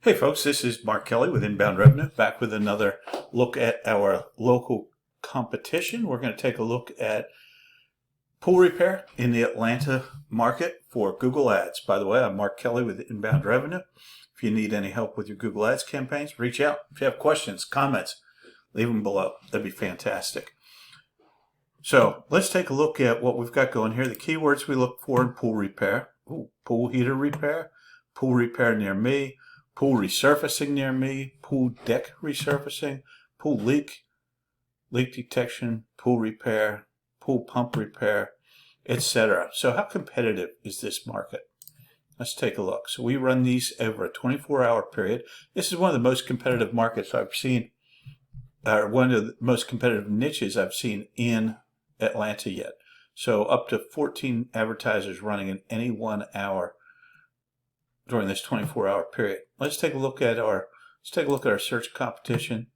Hey folks, this is Mark Kelly with Inbound Revenue, back with another look at our local competition. We're going to take a look at pool repair in the Atlanta market for Google Ads. By the way, I'm Mark Kelly with Inbound Revenue. If you need any help with your Google Ads campaigns, reach out. If you have questions, comments, leave them below. That'd be fantastic. So let's take a look at what we've got going here. The keywords we look for in pool repair. Pool heater repair, pool repair near me, pool resurfacing near me, pool deck resurfacing, pool leak detection, pool repair, pool pump repair, etc. So how competitive is this market? Let's take a look. So we run these over a 24-hour period. This is one of the most competitive markets I've seen, or one of the most competitive niches I've seen in Atlanta yet. So up to 14 advertisers running in any 1 hour during this 24-hour period. Let's take a look at our search competition.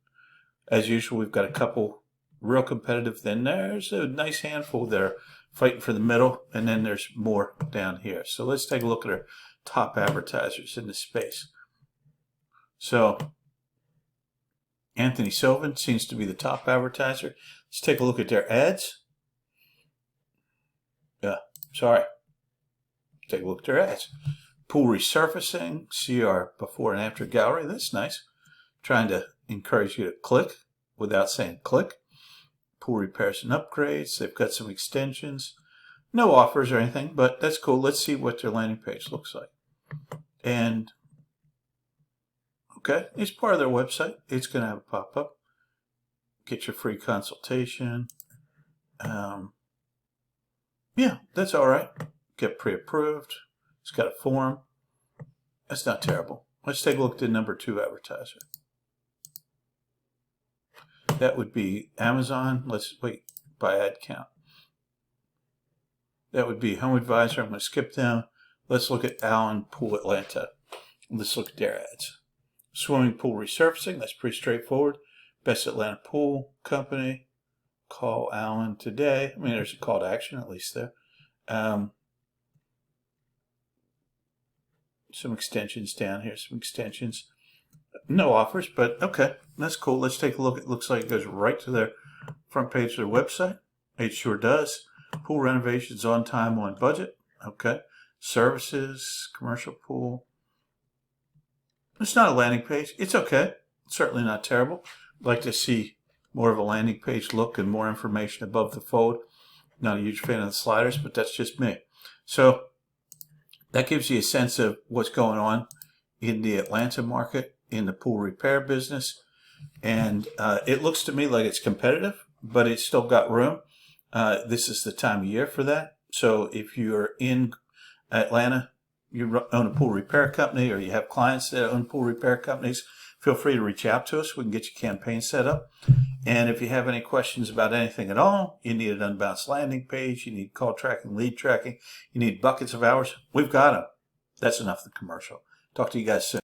As usual, we've got a couple real competitive. Then there's a nice handful that are fighting for the middle, and then there's more down here. So let's take a look at our top advertisers in this space. So Anthony Sylvan seems to be the top advertiser. Let's take a look at their ads. Take a look at their ads. Pool resurfacing, see our before and after gallery. That's nice. Trying to encourage you to click without saying click. Pool repairs and upgrades. They've got some extensions. No offers or anything, but that's cool. Let's see what their landing page looks like. And okay, it's part of their website. It's going to have a pop-up. Get your free consultation. Yeah, that's all right. Get pre-approved. It's got a form. That's not terrible. Let's take a look at the number 2 advertiser. That would be Amazon. Let's wait by ad count. That would be Home Advisor. I'm going to skip them. Let's look at Allen Pool Atlanta. Let's look at their ads. Swimming pool resurfacing. That's pretty straightforward. Best Atlanta Pool Company. Call Allen today. I mean, there's a call to action at least there. Some extensions down here, some extensions. No offers, but okay, that's cool. Let's take a look. It looks like it goes right to their front page of their website. It sure does. Pool renovations on time, on budget. Okay. Services, commercial pool. It's not a landing page. It's okay. It's certainly not terrible. I'd like to see more of a landing page look and more information above the fold. Not a huge fan of the sliders, but that's just me. So that gives you a sense of what's going on in the Atlanta market, in the pool repair business. And it looks to me like it's competitive, but it's still got room. This is the time of year for that. So if you're in Atlanta, you own a pool repair company, or you have clients that own pool repair companies, feel free to reach out to us. We can get your campaign set up. And if you have any questions about anything at all, you need an unbounced landing page, you need call tracking, lead tracking, you need buckets of hours, we've got them. That's enough for the commercial. Talk to you guys soon.